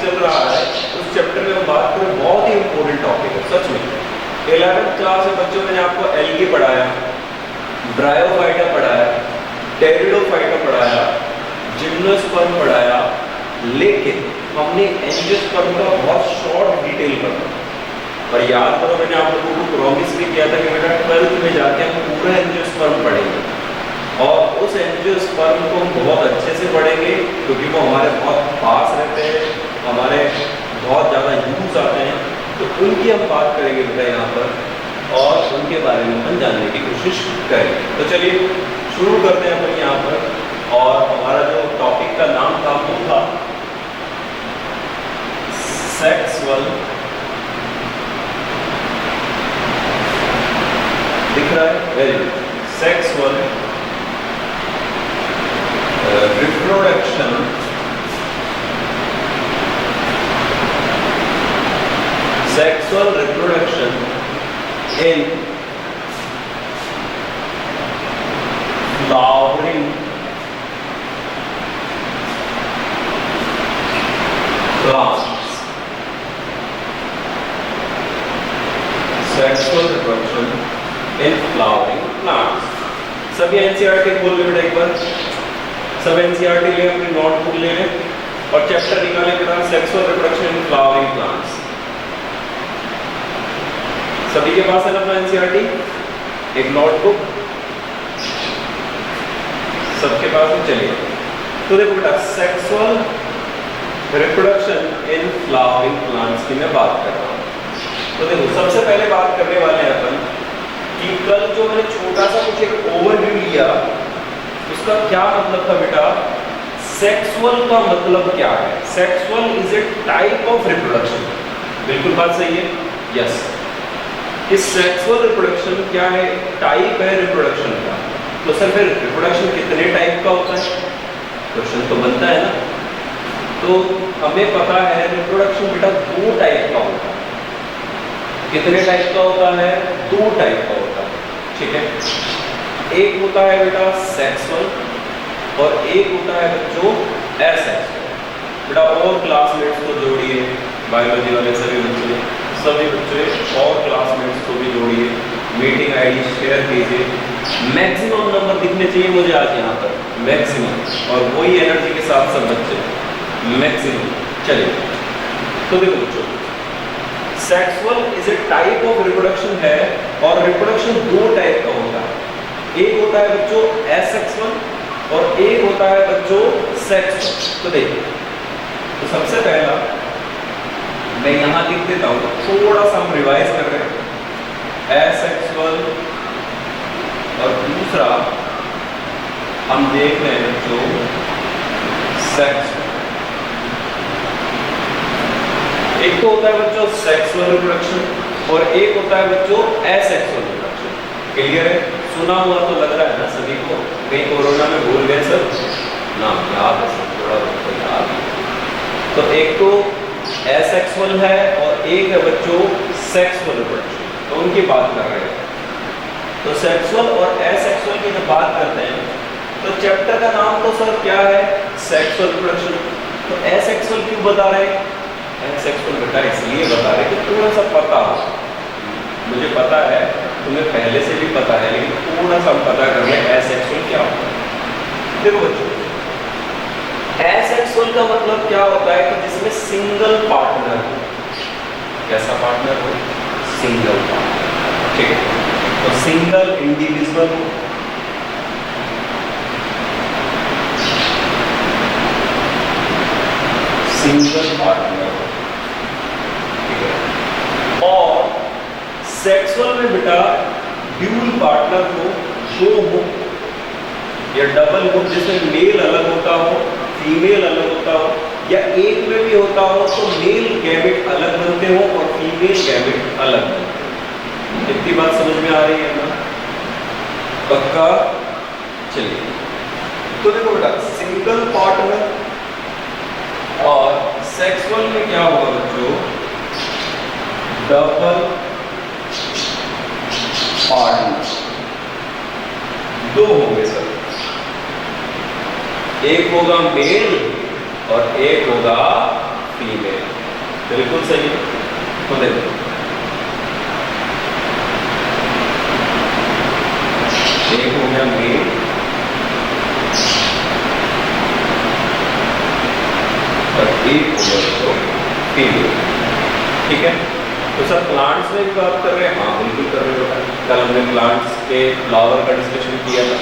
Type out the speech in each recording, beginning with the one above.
चल रहा है उस चैप्टर में हम बात करें, बहुत ही इंपॉर्टेंट टॉपिक है सच में। 11th क्लास में बच्चों मैंने आपको एल्गी पढ़ाया, ब्रायोफाइटा पढ़ाया, टेरिडोफाइटा पढ़ाया, जिम्नोस्पर्म पढ़ाया, लेकिन हमने एंजियोस्पर्म का बहुत शॉर्ट डिटेल पढ़ा। और याद करो मैंने आप लोगों को प्रॉमिस भी किया था कि बेटा 12th में जाके हम पूरा एंजियोस्पर्म पढ़ेंगे, और उस एंजियोस्पर्म को हम बहुत अच्छे से पढ़ेंगे क्योंकि वो हमारे बहुत पास रहते हैं, हमारे बहुत ज़्यादा यूज आते हैं, तो उनकी हम बात करेंगे बेटा यहाँ पर, और उनके बारे में हम जानने की कोशिश करेंगे। तो चलिए शुरू करते हैं अपन यहाँ पर। और हमारा जो टॉपिक का नाम था वो था सेक्सुअल, दिख रहा है, very good, sexual reproduction in flowering plants, sexual reproduction in flowering plants। सभी एनसीईआरटी बोल ले बेटा एक बार, सब एनसीईआरटी ले, अपनी नोटबुक ले लें और चैप्टर निकालें बेटा, sexual reproduction in flowering plants. सभी के पास है ना अपना एनसीईआरटी, एक नोटबुक सबके पास है। चलिए तो देखो बेटा, sexual reproduction in flowering plants की मैं बात कर रहा हूँ। तो देखो सबसे पहले बात करने वाले हैं अपन कि कल जो मैंने छोटा सा कुछ एक ओवरव्यू लिया, उसका क्या मतलब था बेटा, सेक्सुअल का मतलब क्या है। Sexual is a type of reproduction, बिल्कुल बात सही है, यस। इस सेक्सुअल रिप्रोडक्शन क्या है, टाइप है रिप्रोडक्शन का। तो सर फिर रिप्रोडक्शन कितने टाइप का होता है, क्वेश्चन तो बनता है ना। तो हमें पता है रिप्रोडक्शन बेटा 2 टाइप का होता है। कितने टाइप का होता है, 2 टाइप का होता है, ठीक है। एक होता है बेटा सेक्सुअल और एक होता है बच्चों एसेक्सुअल। बेटा और क्लासमेट्स को जोड़िए, बायोलॉजी वाले सभी बच्चे और क्लासमेट्स को भी जोड़िए, मीटिंग आईडी शेयर कीजिए। मैक्सिमम नंबर दिखने चाहिए मुझे आज यहाँ पर, मैक्सिमम, और वही एनर्जी के साथ सब बच्चे मैक्सिमम। चलिए तो देखो बच्चों, sexual is a type of reproduction है, और रिप्रोडक्शन 2 टाइप का होता है। एक होता है बच्चों एसेक्सुअल और एक होता है बच्चों सेक्सुअल। तो देखिए, तो सबसे पहला मैं यहाँ लिख देता हूँ, थोड़ा सा हम रिवाइज कर रहे हैं। एसेक्सुअल और दूसरा हम देख रहे हैं बच्चों सेक्सुअल। एक तो होता है बच्चों सेक्सुअल रिप्रोडक्शन और एक होता है बच्चों एसेक्सुअल रिप्रोडक्शन। क्लियर है, सुना हुआ तो लग रहा है ना सभी को, कहीं कोरोना में भूल गए सब ना, याद है सब, थोड़ा बहुत याद है। तो एक तो एसेक्सुअल है और एक है बच्चों सेक्सुअल रिप्रोडक्शन, तो उनकी बात कर रहे हैं। तो सेक्सुअल और एसेक्सुअल की जब बात करते हैं तो चैप्टर का नाम तो सर क्या है, सेक्सुअल रिप्रोडक्शन। तो एसेक्सुअल क्यों बता रहे हैं, एसेक्सुअल बेटा इसलिए बता रहे कि थोड़ा सा पता हो, मुझे पता है तुम्हें पहले से भी पता है, लेकिन थोड़ा सा हम पता कर लें एसेक्सुअल क्या होता है। देखो बच्चों, एसेक्सुअल का मतलब क्या होता है कि जिसमें सिंगल पार्टनर हो। कैसा पार्टनर हो, सिंगल पार्टनर, ठीक है। तो सिंगल इंडिविजुअल हो, सिंगल पार्टनर हो, ठीक है। और सेक्सुअल में बेटा ड्यूल पार्टनर हो, 2 हो या डबल हो, जिसमें मेल अलग होता हो फीमेल अलग होता हो, या एक में भी होता हो तो मेल गैमेट अलग बनते हो और फीमेल गैमेट अलग बनते हो। इतनी बात समझ में आ रही है ना, पक्का। चलिए तो देखो बेटा, सिंगल पार्टनर और सेक्सुअल में क्या होगा बच्चों, डबल पार्टनर, 2 होंगे सर, एक होगा मेल और एक होगा फीमेल। बिल्कुल सही है। तो देखो एक हो गया मेल और एक हो गया तो फीमेल। ठीक है। तो सर प्लांट्स में भी बात कर रहे हैं? हाँ बिल्कुल कर रहे हो। कल हमने प्लांट्स के फ्लावर का डिस्कशन किया था।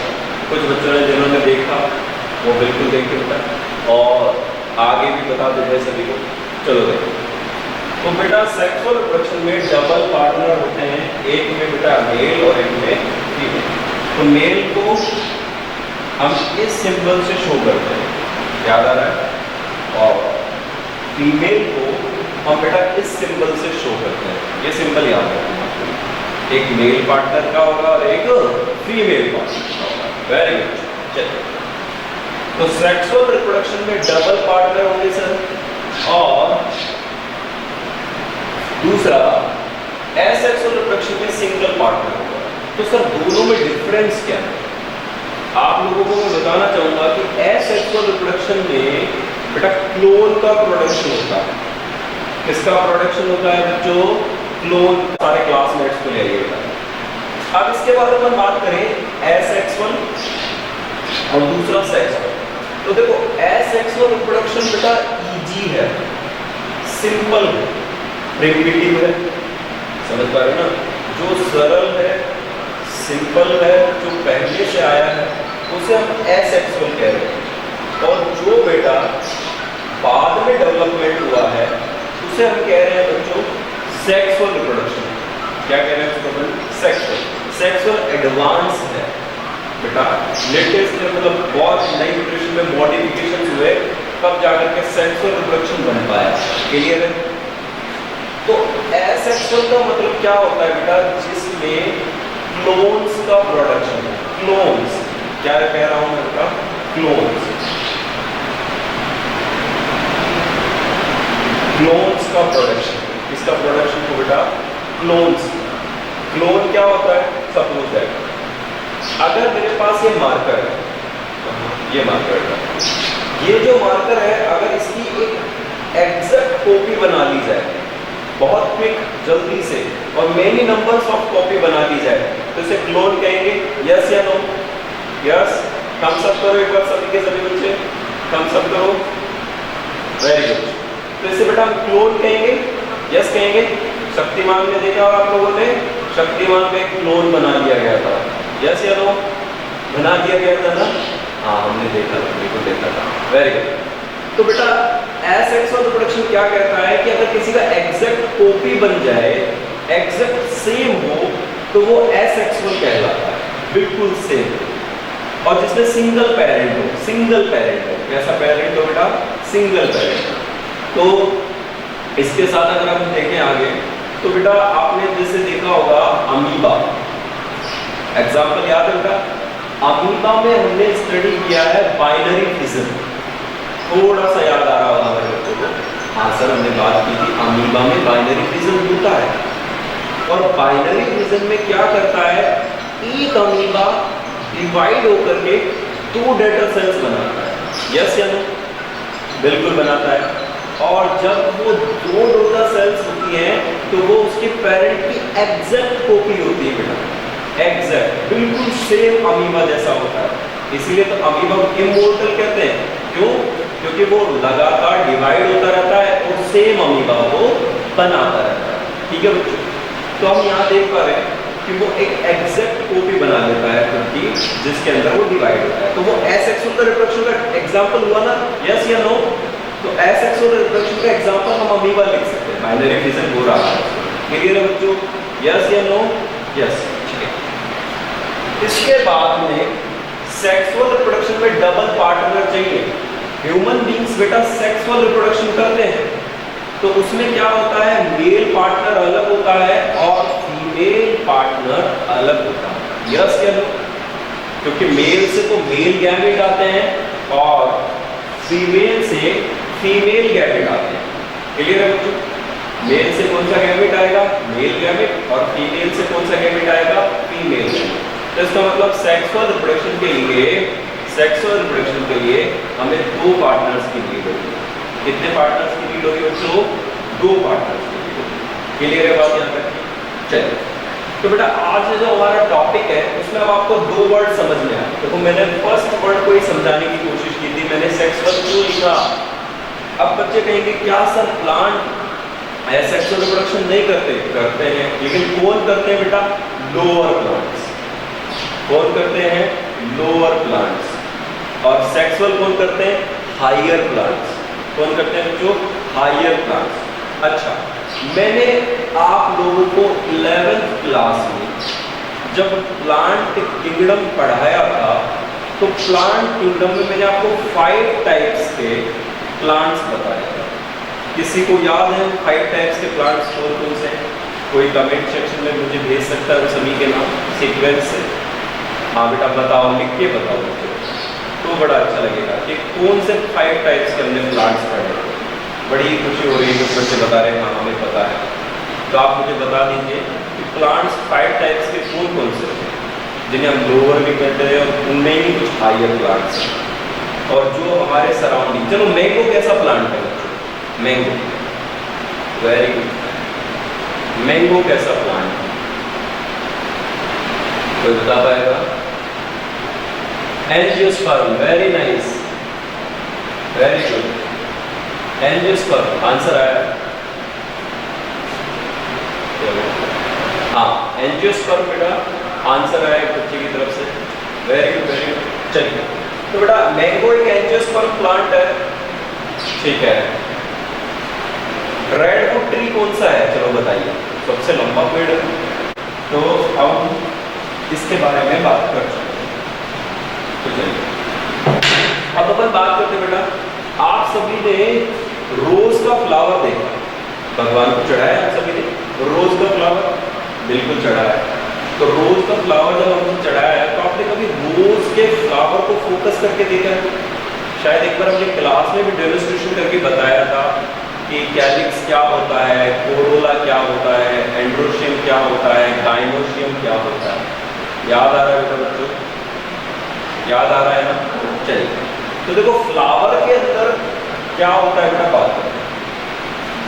कुछ बच्चों ने जिन्होंने देखा वो बिल्कुल देख के बताया और आगे भी बता देते हैं सभी को। चलो देखो, तो बेटा सेक्सुअल रिप्रोडक्शन में डबल पार्टनर होते हैं, एक में बेटा मेल और एक में फीमेल। तो मेल को हम इस सिंबल से शो करते हैं, याद आ रहा है, और फीमेल को हम बेटा इस सिंबल से शो करते हैं। ये सिंबल याद रखना, एक मेल पार्टनर का होगा और एक फीमेल पार्टनर का होगा। Very good. चलिए, तो सेक्सुअल रिप्रोडक्शन में डबल पार्टनर होंगे सर, और दूसरा एसेक्सुअल रिप्रोडक्शन में सिंगल पार्टनर होगा। तो सर दोनों में डिफरेंस क्या है? आप लोगों को मैं बताना चाहूंगा कि एसेक्सुअल रिप्रोडक्शन में बेटा क्लोन का प्रोडक्शन होता है। किसका प्रोडक्शन होता है बच्चों? क्लोन। सारे क्लासमेट्स को ले आइएगा। अब इसके बारे में बात करें एसेक्सुअल और दूसरा सेक्सुअल। तो देखो एसेक्सुअल रिप्रोडक्शन बेटा इजी है, सिंपल है, प्रिमिटिव है। समझ पा रहे हो ना? जो सरल है, सिंपल है, जो पहले से आया है उसे हम एसेक्सुअल कह रहे हैं, और जो बेटा बाद में डेवलपमेंट हुआ है उसे हम कह रहे हैं बच्चों सेक्सुअल रिप्रोडक्शन। क्या कह रहे हैं उसको? सेक्सुअल। सेक्सुअल एडवांस है बेटा, लेटेस्ट मतलब बहुत नई न्यूट्रिशन में मॉडिफिकेशन हुए तब जाकर के सेक्सुअल रिप्रोडक्शन बन पाया। क्लियर है? तो एसेक्सुअल का मतलब क्या होता है बेटा? जिसमें क्लोन्स का प्रोडक्शन है। क्लोन्स, क्या कह रहा हूं मैं बेटा? क्लोन्स। क्लोन्स का प्रोडक्शन। इसका प्रोडक्शन को बेटा क्लोन्स। क्लोन क्या होता है? सपोज दैट अगर मेरे पास ये मार्कर है, ये मार्कर है, ये जो मार्कर है अगर इसकी एक एग्जैक्ट कॉपी बना ली जाए बहुत क्विक, जल्दी से, और मेनी नंबर्स ऑफ कॉपी बना ली जाए तो इसे क्लोन कहेंगे। यस या नो? यस। थम्स अप करो एक बार सभी के सभी बच्चे, थम्स अप करो। Very good. तो इसे बेटा हम क्लोन कहेंगे। यस कहेंगे। शक्तिमान में देखा और आप लोगों ने, शक्तिमान में क्लोन बना लिया गया था। यस या नो? बना दिया गया था ना? हाँ हमने देखा था, बिल्कुल देखा था। Very good. तो बेटा एसेक्सुअल रिप्रोडक्शन क्या कहता है कि अगर किसी का एग्जैक्ट कॉपी बन जाए, एग्जैक्ट सेम हो, तो वो एसेक्सुअल कहलाता है, बिल्कुल सेम। और जिसमें सिंगल पेरेंट हो, सिंगल पेरेंट हो, कैसा पेरेंट हो बेटा? Single parent. तो इसके साथ अगर हम देखें आगे, तो बेटा आपने जैसे देखा होगा अमीबा, एग्जाम्पल याद है बेटा? अमीबा में हमने स्टडी किया है बाइनरी फिजन। थोड़ा सा याद आ रहा होगा मेरे बच्चों को? हाँ सर हमने बात की थी अमीबा में बाइनरी फिजन होता है, और बाइनरी फिजन में क्या करता है? एक अमीबा डिवाइड होकर के 2 डॉटर सेल्स बनाता है। यस या नो? बिल्कुल बनाता है। और जब वो 2 डॉटर सेल्स होती हैं तो वो उसके पेरेंट की एग्जैक्ट कॉपी होती है बेटा, एग्जैक्ट, बिल्कुल सेम अमीबा जैसा होता है। इसीलिए तो अमीबा को इमोर्टल कहते हैं। क्यों? क्योंकि वो लगातार डिवाइड होता रहता है और सेम अमीबा को बनाता रहता है। ठीक है बच्चों? तो हम यहाँ देख पा रहे हैं कि वो एक एग्जैक्ट कॉपी बना लेता है खुद की, जिसके अंदर वो डिवाइड होता है। तो वो एसेक्सुअल रिप्रोडक्शन का एग्जांपल हुआ ना? यस या नो? तो एसेक्सुअल रिप्रोडक्शन का एग्जांपल हम अमीबा लिख सकते हैं, बाइनरी फिजन हो रहा है। क्लियर है बच्चों? यस या नो? यस। इसके बाद में सेक्सुअल रिप्रोडक्शन में डबल पार्टनर चाहिए। ह्यूमन बींग्स बेटा सेक्सुअल रिप्रोडक्शन करते हैं, तो उसमें क्या होता है? मेल पार्टनर अलग होता है और फीमेल पार्टनर अलग होता है। यस या नो? क्योंकि मेल से तो मेल गैमेट आते हैं और फीमेल से फीमेल गैमेट आते हैं। क्लियर है बच्चों? मेल से कौन सा गैमेट आएगा? मेल गैमेट, और फीमेल से कौन सा गैमेट आएगा? Female gamete. तो इसका मतलब सेक्सुअल रिप्रोडक्शन के लिए हमें 2 पार्टनर्स की नीड होगी। कितने पार्टनर्स की रिपीट होगी बच्चों 2 पार्टनर्स के लिए। क्लियर है बात यहाँ तक? चलिए, तो बेटा आज जो हमारा टॉपिक है उसमें अब आपको 2 वर्ड समझ में आए। देखो मैंने फर्स्ट वर्ड को ही समझाने की कोशिश की थी, मैंने सेक्सुअल क्यों लिखा। अब बच्चे कहेंगे क्या सर प्लांट सेक्सुअल रिप्रोडक्शन नहीं करते हैं, लेकिन कौन करते हैं बेटा? Lower plants. कौन करते हैं? Lower plants. और सेक्सुअल कौन करते हैं? Higher plants. कौन करते हैं बच्चों? Higher plants. अच्छा, मैंने आप लोगों को 11th क्लास में जब प्लांट किंगडम पढ़ाया था तो प्लांट किंगडम में मैंने आपको 5 टाइप्स के प्लांट्स बताए थे। किसी को याद है 5 टाइप्स के प्लांट्स कौन से हैं? कोई कमेंट सेक्शन में मुझे भेज सकता है सभी के नाम सीक्वेंस से। हाँ बेटा बताओ, लिख के बताओ मुझे, तो बड़ा अच्छा लगेगा कि कौन से 5 टाइप्स के हमने प्लांट्स पढ़े। बड़ी खुशी हो रही है कुछ बच्चे बता रहे हैं हाँ हमें पता है। तो आप मुझे बता दीजिए कि प्लांट्स 5 टाइप्स के कौन से हैं जिन्हें हम लोअर भी कहते हैं और उनमें ही कुछ हायर प्लांट्स हैं। और जो हमारे सराउंडिंग, चलो मैंगो कैसा प्लांट है बच्चों? Mango, very good. मैंगो कैसा प्लांट है? कोई बता पाएगा? Angiosperm, very nice, very good. Angiosperm answer आया। हाँ एंजियोस्पर्म बेटा आंसर आया एक बच्चे की तरफ से, वेरी गुड वेरी गुड। चलिए, तो बेटा मैंगो एक एंजियोस्पर्म प्लांट है, ठीक है। रेडवुड ट्री कौन सा है? चलो बताइए, सबसे लंबा पेड़ है। तो अब इसके बारे में बात कर सकते हैं। तो चलिए अब अपन बात करते हैं बेटा, आप सभी ने रोज का फ्लावर देखा, भगवान को चढ़ाया आप सभी ने रोज का फ्लावर? बिल्कुल चढ़ाया। तो रोज का फ्लावर जब हमने चढ़ाया है तो आपने कभी रोज के फ्लावर को फोकस करके देखा है? शायद एक बार हमने क्लास में भी डेमोन्स्ट्रेशन करके बताया था कि कैलिक्स क्या होता है, कोरोला क्या होता है, एंड्रोशियम क्या होता है, गाइनोशियम क्या होता है। याद आ रहा है बेटा बच्चों? याद आ रहा है ना? चलिए, तो देखो फ्लावर के अंदर क्या होता है बेटा, बात करते हैं।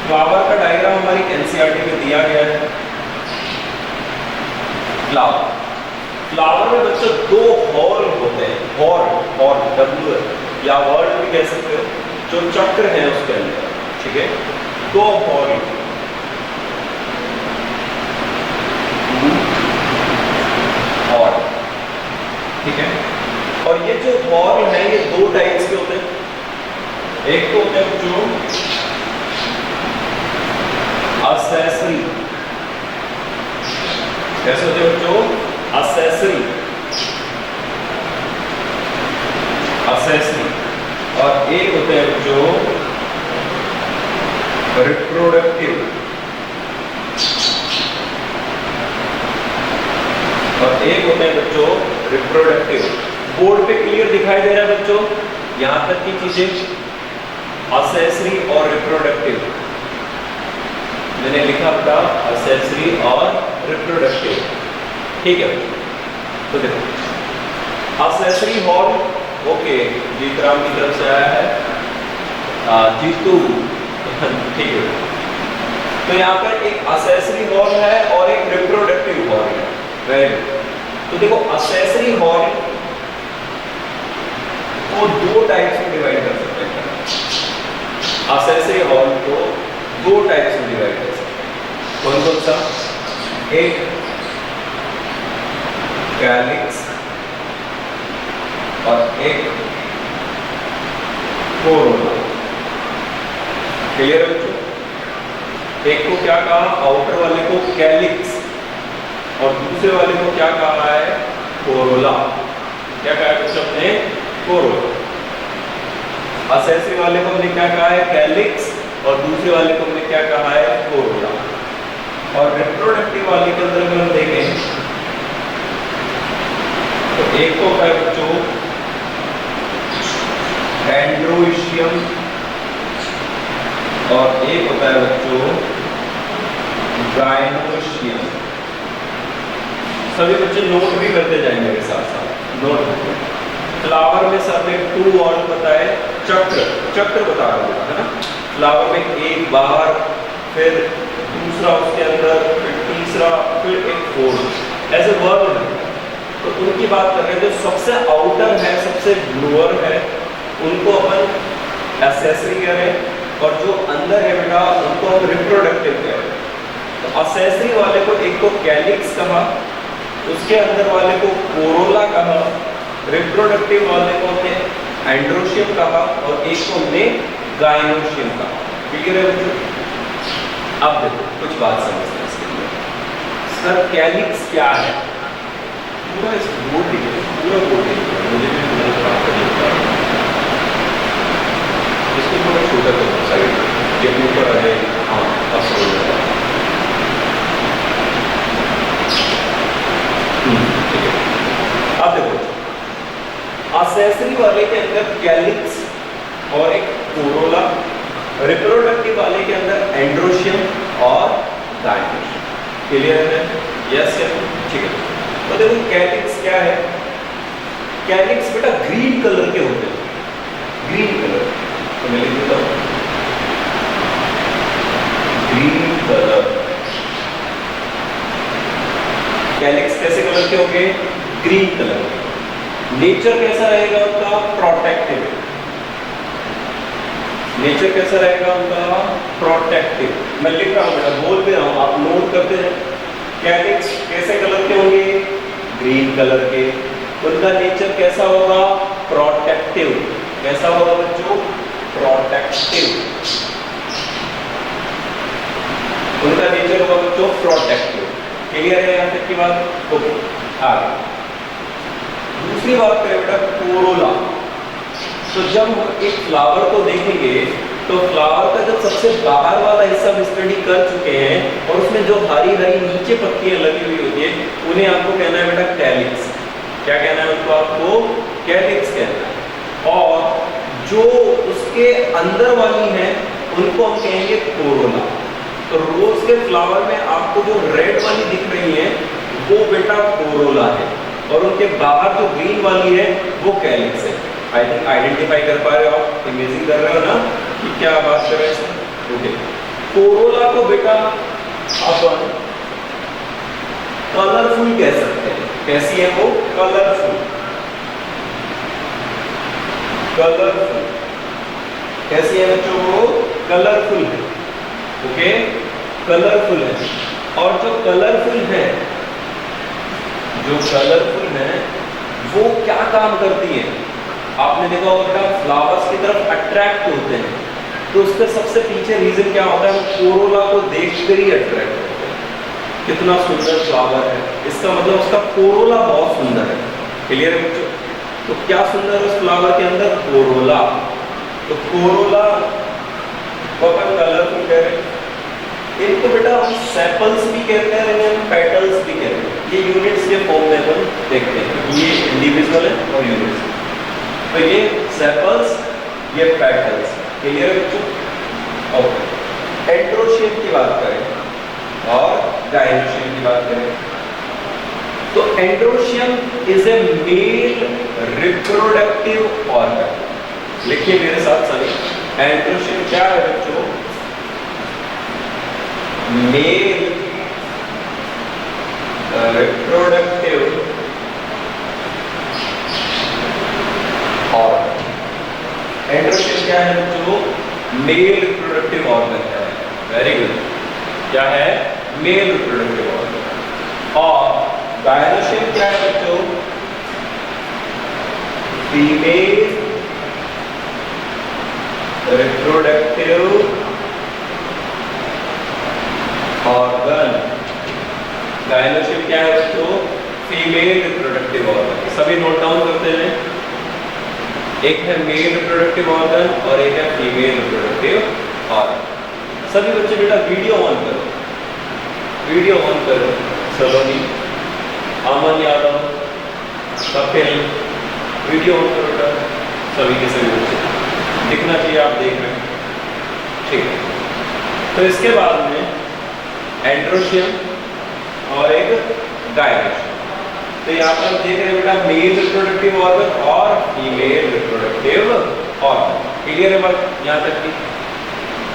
फ्लावर का डायग्राम हमारी एनसीईआरटी में दिया गया है। फ्लावर में बच्चों 2 हॉर्न होते हैं, हॉर्न डब्ल्यू या वर्ड भी कह सकते हो, जो चक्र है उसके अंदर, ठीक है। 2 हॉर्न, ठीक है। और ये जो हॉर्न है ये 2 टाइप्स के होते हैं। एक तो होते हैं जो असेसरी, कैसे होते हैं बच्चों? असेसरी, और एक होते हैं बच्चों रिप्रोडक्टिव, और एक होते हैं बच्चों रिप्रोडक्टिव। बोर्ड पे क्लियर दिखाई दे रहा है बच्चों यहां तक की चीजें, असेसरी और रिप्रोडक्टिव। मैंने लिखा था असेसरी और रिप्रोडक्टिव, ठीक है। तो देखो असेसरी हॉर्न, ओके जीतराम की तरफ से आया है, जीतू, ठीक है। तो यहाँ पर एक असेसरी हॉर्न है और एक रिप्रोडक्टिव हॉर्न है, वेरी गुड। तो देखो असेसरी हॉर्न को 2 टाइप्स में डिवाइड कर सकते हैं। असेसरी हॉर्न को 2 टाइप्स में डिवाइड कर सकते हैं। कौन कौन सा? एक कैलिक्स और एक कोरोला। क्लियर है बच्चों? एक को क्या कहा, आउटर वाले को कैलिक्स, और दूसरे वाले को क्या कहा है, कोरोला। क्या कहा है बच्चों ने? कोरोला। असेसरी वाले को हमने क्या कहा है, कैलिक्स, और दूसरे वाले को हमने क्या कहा है, कोरोला। और रिप्रोडक्टिव वाले के अंदर अगर हम देखें तो एक को होता है बच्चों एंड्रोशियम, और एक होता है बच्चों गाइनोशियम। सभी बच्चे नोट भी करते जाएंगे मेरे साथ साथ, नोट। फ्लावर में सर ने 2 वर्ड बताए, चक्र चक्र बता रहा हूँ है ना, फ्लावर में एक बाहर, फिर दूसरा उसके अंदर, फिर तीसरा, फिर एक फोर्थ, ऐसे वर्ड है। तो उनकी बात कर रहे हैं, जो सबसे आउटर है, सबसे लोअर है, उनको अपन एसेसरी कह रहे हैं, और जो अंदर है बेटा उनको हम रिप्रोडक्टिव कह रहे हैं। तो एसेसरी वाले को एक को कैलिक्स कहा, उसके अंदर वाले को कोरोला कहा, रिप्रोडक्टिव वाले को हमने एंड्रोशियम कहा, और एक को हमने गाइनोशियम कहा। क्लियर है बच्चों? अब देखो कुछ बात समझते हैं इसके लिए। सर कैलिक्स क्या है? पूरा इस बोर्ड पूरा बोर्ड मुझे भी मतलब बात करनी, इसको थोड़ा छोटा करो साइड, ये ऊपर आ जाए। हाँ अब समझ रहा है, ठीक है। अब देखो एसेसरी वाले के अंदर कैलिक्स और एक कोरोला, रिप्रोडक्टिव वाले के अंदर एंड्रोशियम और गाइनोशियम। क्लियर है? यस या ठीक है। तो देखो कैलिक्स क्या है? कैलिक्स बेटा ग्रीन कलर के होते हैं, ग्रीन कलर। तो मैं लिख देता हूं ग्रीन कलर। कैलिक्स कैसे कलर के होंगे? ग्रीन कलर के। नेचर कैसा रहेगा उनका? प्रोटेक्टिव। नेचर कैसा रहेगा उनका? प्रोटेक्टिव। मैं लिख रहा हूं बेटा, बोल भी रहा हूं, आप नोट करते हैं। कैलिक्स कैसे कलर के होंगे? ग्रीन कलर के। उनका नेचर कैसा होगा? प्रोटेक्टिव। कैसा होगा बच्चों? प्रोटेक्टिव। उनका नेचर होगा बच्चों प्रोटेक्टिव। क्लियर है यहां तक की बात? ओके आगे दूसरी बात करें बेटा कोरोला। तो जब हम एक फ्लावर को देखेंगे तो फ्लावर का जब सबसे बाहर वाला हिस्सा हम स्टडी कर चुके हैं, और उसमें जो हरी हरी नीचे पत्तियां लगी हुई होती है, उन्हें आपको कहना है बेटा कैलिक्स। क्या कहना है उनको? आपको कैलिक्स कहना है। और जो उसके अंदर वाली है उनको हम कहेंगे कोरोला। तो रोज के फ्लावर में आपको जो रेड वाली दिख रही है वो बेटा कोरोला है, और उनके बाहर जो ग्रीन वाली है वो कैलिक्स है। आई थिंक आइडेंटिफाई कर पा रहे हो आप, इमेजिंग कर रहे हो ना कि क्या बात कर रहे हैं। ओके कोरोला को बेटा अपन कलरफुल कह सकते हैं। कैसी है वो? कलरफुल। कलरफुल कैसी है बच्चों? वो कलरफुल है। ओके कलरफुल है। और जो कलरफुल है, जो कलरफुल है वो क्या काम करती है? आपने देखा होगा फ्लावर्स की तरफ अट्रैक्ट होते हैं, तो उसका सबसे पीछे रीजन क्या होता है? कोरोला को देखकर ही अट्रैक्ट होते हैं। कितना सुंदर फ्लावर है, इसका मतलब उसका कोरोला बहुत सुंदर है। क्लियर है बच्चों? तो क्या सुंदर है उस फ्लावर के अंदर? कोरोला। तो कोरोला को अपन कलरफुल कह रहे हैं। इनको बेटा हम सेपल्स भी कहते हैं, इन्हें पेटल्स भी कहते हैं। ये यूनिट्स के फॉर्म में अपन देखते हैं, ये इंडिविजुअल है और यूनिट्स। तो ये सेपल्स, ये पेटल्स। क्लियर है बच्चों? ओके एंड्रोशियम की बात करें और गाइनोशियम की बात करें, तो androecium is a male reproductive organ. लिखिए मेरे साथ सभी, एंड्रोशियम क्या है बच्चों? Male reproductive organ. एंड्रोशियम क्या है बच्चों? मेल रिप्रोडक्टिव ऑर्गन है। Very good. क्या है? Male reproductive organ. और गाइनोशियम क्या है बच्चों? Female reproductive organ. गाइनोशियम क्या है बच्चों? Female reproductive organ. सभी नोट डाउन करते हैं। एक है मेल रिप्रोडक्टिव ऑर्गन और एक है फीमेल रिप्रोडक्टिव ऑर्गन। सभी बच्चे बेटा वीडियो ऑन करो, वीडियो ऑन करो। सलोनी, अमन यादव, कपिल, वीडियो ऑन करो बेटा। सभी के सभी बच्चे दिखना चाहिए, आप देख रहे हैं, ठीक है। तो इसके बाद में एंड्रोशियम और एक गाइनोशियम। तो यहाँ पर देख रहे हैं बेटा मेल रिप्रोडक्टिव ऑर्गन और फीमेल रिप्रोडक्टिव ऑर्गन। क्लियर है बात यहाँ तक की?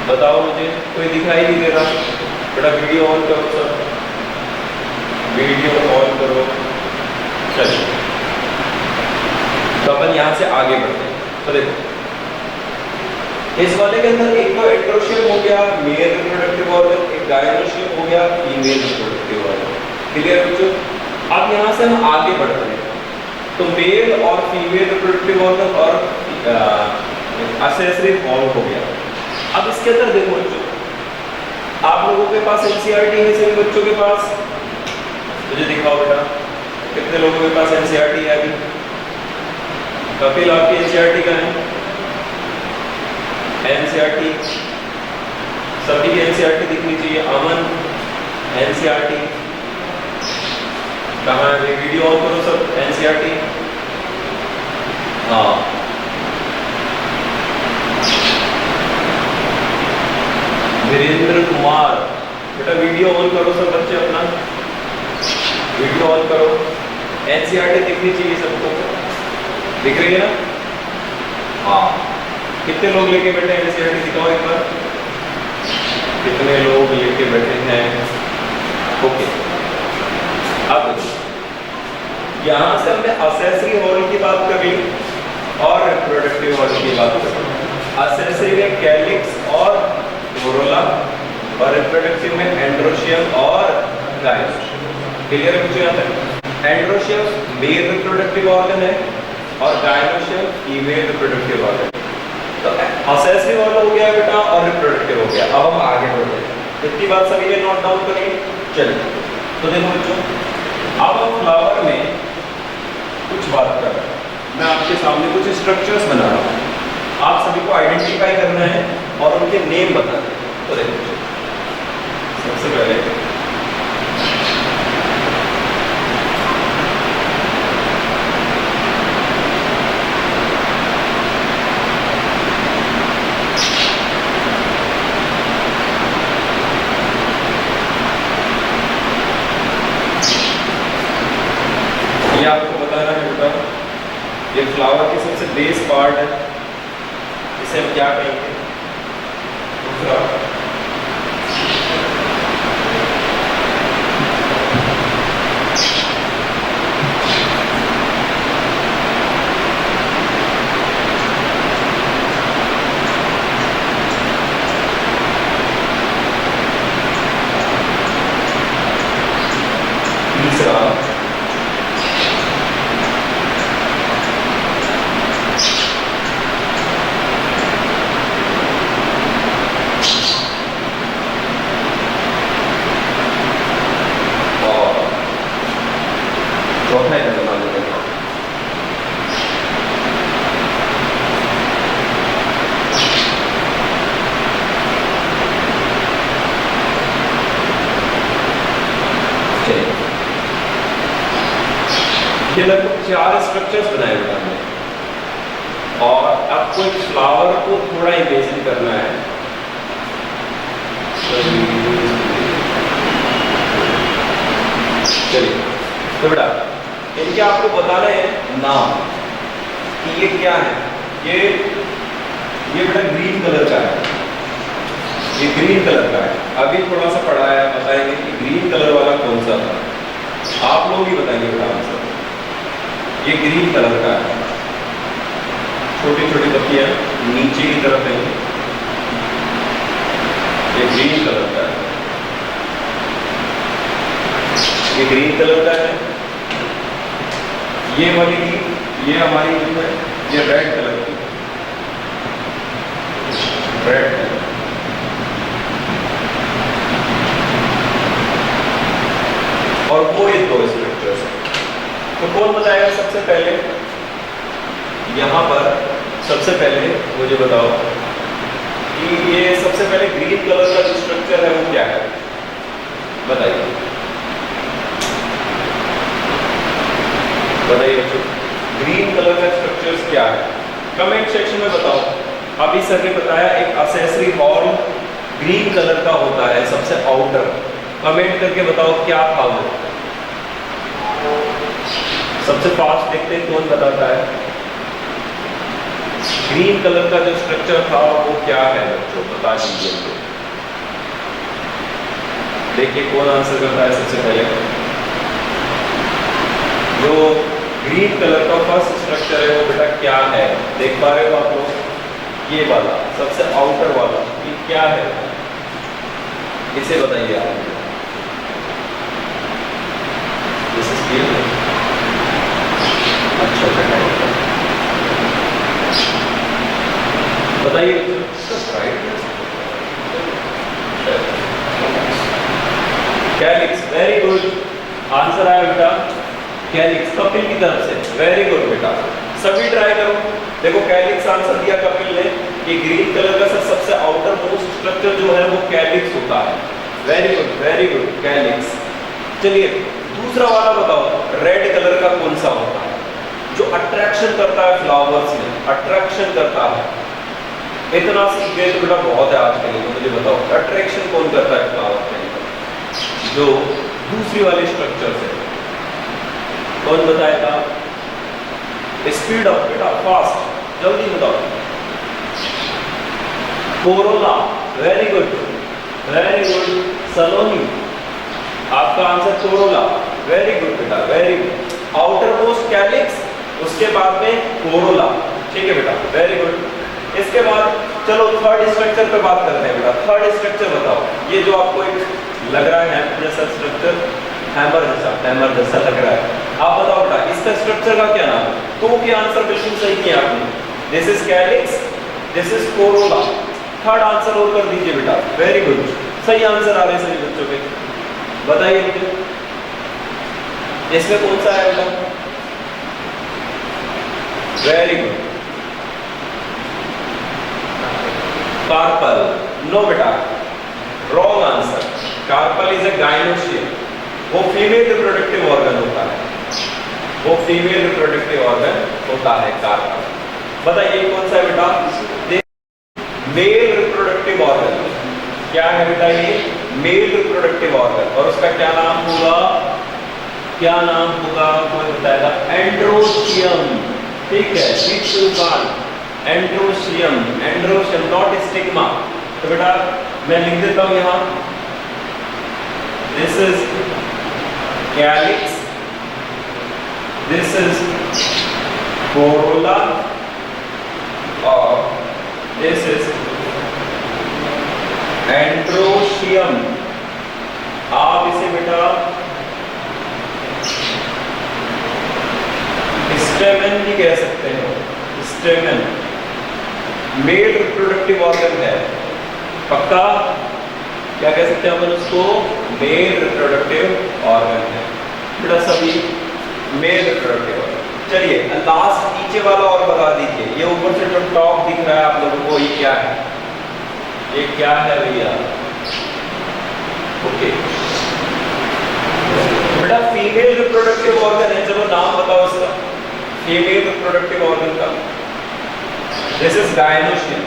बताओ मुझे, कोई दिखाई नहीं दे रहा? बेटा वीडियो ऑन करो सर, वीडियो ऑन करो। चलिए तो अपन यहाँ से आगे बढ़ते हैं। तो देखो इस वाले के अंदर एक तो एंड्रोशियम हो गया मेल रिप्रोडक्टिव ऑर्गन, एक गायनोशियम हो गया फीमेल रिप्रोडक्टिव ऑर्गन। क्लियर बच्चों? अब यहाँ से हम आगे बढ़ते हैं। तो मेल और फीमेल रिप्रोडक्टिव ऑर्गन और एक्सेसरी फॉर्म हो गया। अब इसके अंदर देखो बच्चों, आप लोगों के पास एनसीईआरटी है सभी बच्चों के पास? मुझे दिखाओ बेटा, कितने लोगों के पास एनसीईआरटी है अभी? कपिल आपकी एनसीईआरटी का है? एनसीईआरटी सभी की एनसीईआरटी दिखनी चाहिए। अमन एनसीईआरटी कहाँ है? वीडियो ऑन करो सब, एनसीईआरटी। हाँ वीरेंद्र कुमार, बेटा वीडियो ऑन करो सब बच्चे, अपना वीडियो ऑन करो। एनसीईआरटी दिखनी चाहिए सबको, दिख रही है ना? हाँ कितने लोग लेके बैठे हैं एनसीईआरटी? दिखाओ एक बार, कितने लोग लेके बैठे हैं? ओके, अब यहाँ से हमने एक्सेसरी हॉर्न की बात कर ली और रिप्रोडक्टिव हॉर्न की बात कर ली। एक्सेसरी में कैलिक्स और कोरोला और रिप्रोडक्टिव में एंड्रोशियम और गायनोशियम। क्लियर है मुझे यहाँ तक? एंड्रोशियम मेल रिप्रोडक्टिव ऑर्गन है और गायनोशियम फीमेल रिप्रोडक्टिव ऑर्गन। तो एक्सेसरी वाला हो गया बेटा और रिप्रोडक्टिव हो गया। अब हम आगे बढ़ते हैं। इतनी बात सभी ने नोट डाउन करिए। चलिए तो देखो बच्चों, अब हम फ्लावर में कुछ बात कर रहे हैं। मैं आपके सामने कुछ स्ट्रक्चर्स बना रहा हूँ, आप सभी को आइडेंटिफाई करना है और उनके नेम बताना है। तो देखो सबसे पहले ये आपको बताना है बेटा, ये फ्लावर की सबसे बेस पार्ट है, इसे हम क्या कहेंगे? दूसरा तीसरा चौथा है बना लेते हैं। ये लगभग 4 स्ट्रक्चर्स बनाए बेटा हमने, और आपको एक फ्लावर को थोड़ा इमेजिन करना है। चलिए तो बेटा इनके आपको बताना है नाम कि ये क्या है। ये बेटा ग्रीन कलर का है, ये ग्रीन कलर का है। अभी थोड़ा सा पढ़ा है, बताएंगे कि ग्रीन कलर वाला कौन सा था, आप लोग ही बताएंगे बेटा आंसर। ये ग्रीन कलर का है, छोटी छोटी पत्तियां नीचे की तरफ है, ये ग्रीन कलर का है, ये ग्रीन कलर का है। ये वाली ये हमारी जो है ये रेड कलर की, रेड कलर। और वो ये 2 स्ट्रक्चर्स हैं। तो कौन बताएगा सबसे पहले? यहाँ पर सबसे पहले मुझे बताओ कि ये सबसे पहले ग्रीन कलर का जो स्ट्रक्चर है वो क्या है, बताइए बताइए बच्चों, ग्रीन कलर का स्ट्रक्चर्स क्या है? कमेंट सेक्शन में बताओ। अभी सर ने बताया एक एक्सेसरी हॉर्न ग्रीन कलर का होता है, सबसे आउटर। कमेंट करके बताओ क्या था वो। सबसे फास्ट देखते हैं कौन बताता है। ग्रीन कलर का जो स्ट्रक्चर था वो क्या है बच्चों, बता दीजिए मुझे। देखिए कौन आंसर करता है सबसे पहले। जो ग्रीन कलर का फर्स्ट स्ट्रक्चर है वो बेटा क्या है, देख पा रहे हो आप लोग? ये वाला सबसे आउटर वाला ये क्या है, इसे बताइए आप। अच्छा बताइए कैलिक्स, वेरी गुड आंसर आया बेटा, कैलिक्स कपिल की तरफ से, वेरी गुड बेटा। सभी ट्राई करो। देखो कैलिक्स आंसर दिया कपिल ने कि ग्रीन कलर का सबसे आउटर मोस्ट स्ट्रक्चर जो है वो कैलिक्स होता है। Very good calyx. चलिए दूसरा वाला बताओ, रेड कलर का कौन सा होता है जो अट्रैक्शन करता है फ्लावर्स में, अट्रैक्शन करता है। इतना सीख गए तो बेटा बहुत है आज के लिए। मुझे बताओ अट्रैक्शन कौन करता है फ्लावर के अंदर, जो दूसरी वाली स्ट्रक्चर से, कौन बताएगा? स्पीड अप बेटा, फास्ट, जल्दी बताओ। कोरोला, वेरी गुड सलोनी, आपका आंसर कोरोला, वेरी गुड बेटा, very good. Outer most calyx, उसके बाद में कोरोला, ठीक है बेटा, वेरी गुड। इसके बाद चलो थर्ड स्ट्रक्चर पे बात करते हैं बेटा। थर्ड स्ट्रक्चर बताओ, ये जो आपको एक लग रहा है जैसा स्ट्रक्चर, हैमर जैसा लग रहा है, आप बताओ बेटा इसका स्ट्रक्चर का क्या नाम है? तो भी आंसर बिल्कुल सही किया आपने। This is calyx, this is Corolla. Third answer और कर दीजिए बेटा, वेरी गुड, सही आंसर आ रहे हैं सभी बच्चों के। बताइए मुझे इसमें कौन सा है बेटा? Very good, carpel. नो बेटा, wrong answer. Carpel is a gynoecium, वो फीमेल रिप्रोडक्टिव ऑर्गन होता है, वो फीमेल रिप्रोडक्टिव ऑर्गन होता है कार्पल। बताइए कौन सा है बेटा? Male reproductive organ. क्या है बेटा ये? Male reproductive organ. और उसका क्या नाम होगा? क्या नाम होगा कोई बताएगा? एंड्रोशियम, ठीक है, एंड्रोशियम, एंड्रोशियम नॉट स्टिग्मा। तो बेटा मैं लिख देता हूं यहां, this is calyx, this is Corolla और दिस इज एंड्रोशियम। आप इसे बेटा स्टेमन भी कह सकते हो, स्टेमन मेल रिप्रोडक्टिव ऑर्गन है, पक्का? क्या कह सकते हैं अपन उसको? मेल रिप्रोडक्टिव ऑर्गन है बेटा, सभी मेल रिप्रोडक्टिव ऑर्गन। चलिए लास्ट नीचे वाला और बता दीजिए, ये ऊपर से जो टॉप दिख रहा है आप लोगों को, ये क्या है? ये क्या है भैया? ओके बेटा फीमेल रिप्रोडक्टिव ऑर्गन है, चलो नाम बताओ इसका, फीमेल रिप्रोडक्टिव ऑर्गन का। दिस इज गायनोशियम,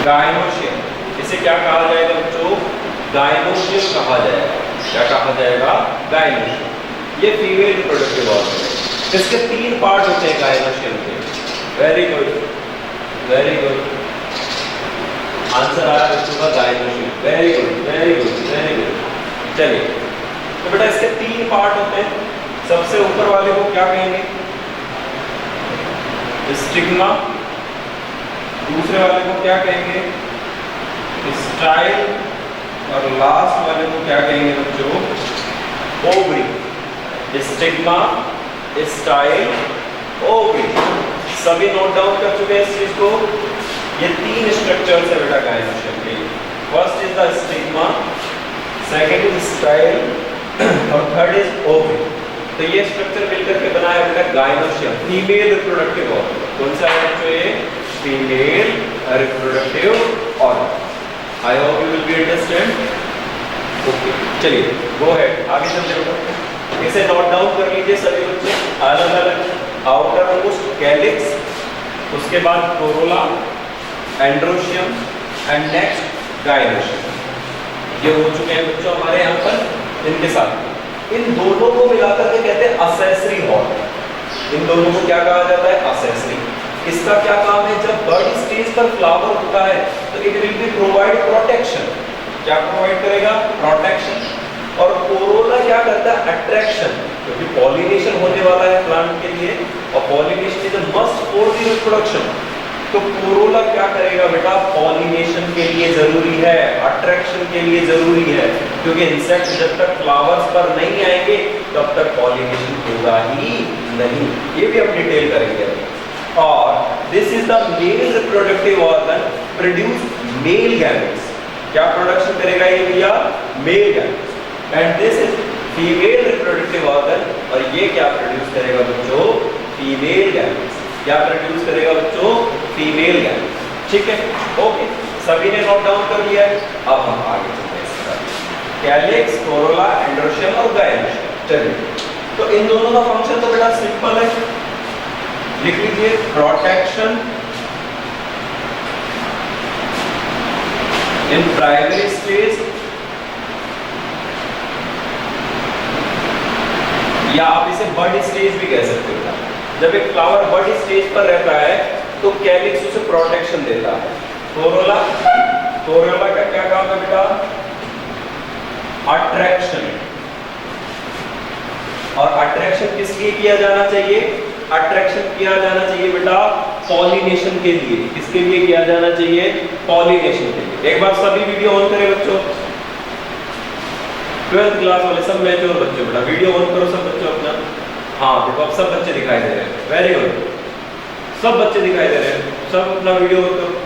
गायनोशियम, इसे क्या कहा जाएगा बच्चों? गायनोशियम कहा जाएगा। क्या कहा जाएगा? गायनोशियम। ये फीमेल रिप्रोडक्टिव ऑर्गन है। इसके 3 पार्ट होते हैं गायनोशियम के। वेरी गुड आंसर आया बच्चों का गायनोशियम, वेरी गुड। चलिए तो बेटा इसके 3 पार्ट होते हैं। सबसे ऊपर वाले को क्या कहेंगे? स्टिग्मा। दूसरे वाले को क्या कहेंगे? स्टाइल। और लास्ट वाले को क्या कहेंगे बच्चों? ओवरी। Stigma, style, ovary. सभी नोट डाउन कर चुके हैं इस चीज को? ये 3 स्ट्रक्चर्स है बेटा गायनोशियम के। First is the stigma, second is style और थर्ड इज ओवरी। तो ये स्ट्रक्चर मिलकर के बना है बेटा गायनोशियम, फीमेल रिप्रोडक्टिव ऑर्गन। कौन सा है बच्चों ये? Female reproductive organ. I hope you will be understand. Okay चलिए गो हेड, आगे चलते हैं। इसे नोट डाउन कर लीजिए सभी बच्चे, अलग अलग। आउटर मोस्ट कैलिक्स, उसके बाद Corolla, androecium and next gynoecium. ये हो चुके हैं बच्चों हमारे यहाँ पर इनके साथ। इन दोनों को मिलाकर के कहते हैं असेसरी हॉर्न। इन दोनों को क्या कहा जाता है? असेसरी। इसका क्या काम है? जब बर्ड स्टेज पर फ्लावर होता है तो it will be provide protection. क्या प्रोवाइड करेगा? प्रोटेक्शन। और कोरोला क्या करता है? अट्रैक्शन, क्योंकि पॉलिनेशन होने वाला है प्लांट के लिए और pollination is a must for the reproduction. तो कोरोला क्या करेगा बेटा? पॉलिनेशन के लिए जरूरी है, अट्रैक्शन के लिए जरूरी है, क्योंकि इंसेक्ट जब तक फ्लावर्स पर नहीं आएंगे तब तक पॉलिनेशन होगा ही नहीं। ये भी हम डिटेल करेंगे। और this is the male reproductive organ produce male gametes. क्या प्रोडक्शन करेगा ये भैया? Male gametes. And this is female reproductive organ, और ये क्या प्रोड्यूस करेगा बच्चों? Female gametes. क्या प्रोड्यूस करेगा बच्चों? Female gametes. ठीक है, ओके, सभी ने नोट डाउन कर लिया है। अब हम आगे चलते हैं। कैलिक्स, कोरोला, एंड्रोशियम और गायनोशियम। चलिए, तो इन दोनों का फंक्शन तो बेटा सिंपल है, लिख लीजिए। प्रोटेक्शन इन प्राइमरी स्टेज, या आप इसे बड स्टेज भी कह सकते हो। जब एक फ्लावर बड स्टेज पर रहता है तो कैलिक्स उसे प्रोटेक्शन देता है। कोरोला, कोरोला का क्या काम है बेटा? अट्रैक्शन। और अट्रैक्शन किस लिए किया जाना चाहिए? अट्रैक्शन किया जाना चाहिए बेटा पॉलिनेशन के लिए। किसके लिए किया जाना चाहिए? पॉलिनेशन के लिए। एक बार सभी वीडियो ऑन करें बच्चों। 12th क्लास वाले सब मैच्योर बच्चों, बेटा वीडियो ऑन करो सब बच्चों अपना। हाँ देखो, अब सब बच्चे दिखाई दे रहे हैं। वेरी गुड, सब बच्चे दिखाई दे रहे हैं। सब अपना वीडियो ऑन करो,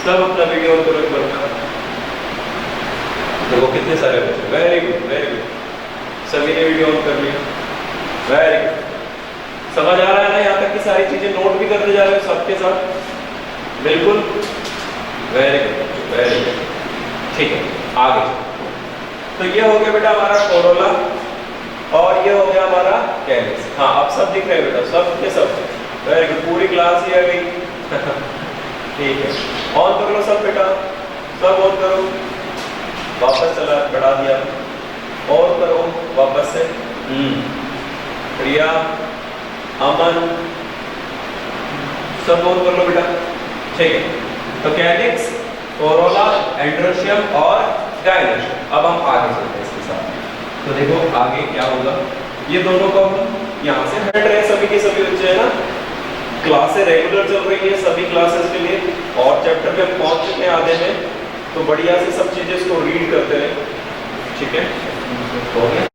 सब अपना वीडियो ऑन करो एक बार। देखो कितने सारे बच्चे। वेरी गुड, वेरी गुड, सभी ने वीडियो ऑन कर लिया। वेरी गुड, समझ आ रहा है ना? यहाँ तक की सारी चीजें नोट भी करते जा रहे हो सबके साथ? बिल्कुल, वेरी गुड, वेरी गुड। ठीक है, आगे। तो ये हो गया बेटा हमारा कोरोला, और ये हो गया हमारा कैलिक्स। हाँ, अब सब दिख रहे हैं बेटा, सब के सब। वेरी गुड, पूरी क्लास ही आ गई। ठीक है, ऑन कर लो सब बेटा, सब ऑन करो। वापस चला, बढ़ा दिया, और करो वापस से। प्रिया, अमन, सब ऑन कर लो बेटा। ठीक है, तो कैलिक्स, कोरोला, एंड्रोशियम और गायनोशियम। अब हम आगे चलते हैं इसके साथ। तो देखो आगे क्या होगा। ये दोनों को हम यहाँ से हट रहे हैं, सभी के सभी बच्चे है ना। क्लासें रेगुलर चल रही है सभी क्लासेस के लिए, और चैप्टर पे पहुंच चुके हैं आधे में। तो बढ़िया से सब चीजें इसको रीड करते रहे। ठीक है, हो गया।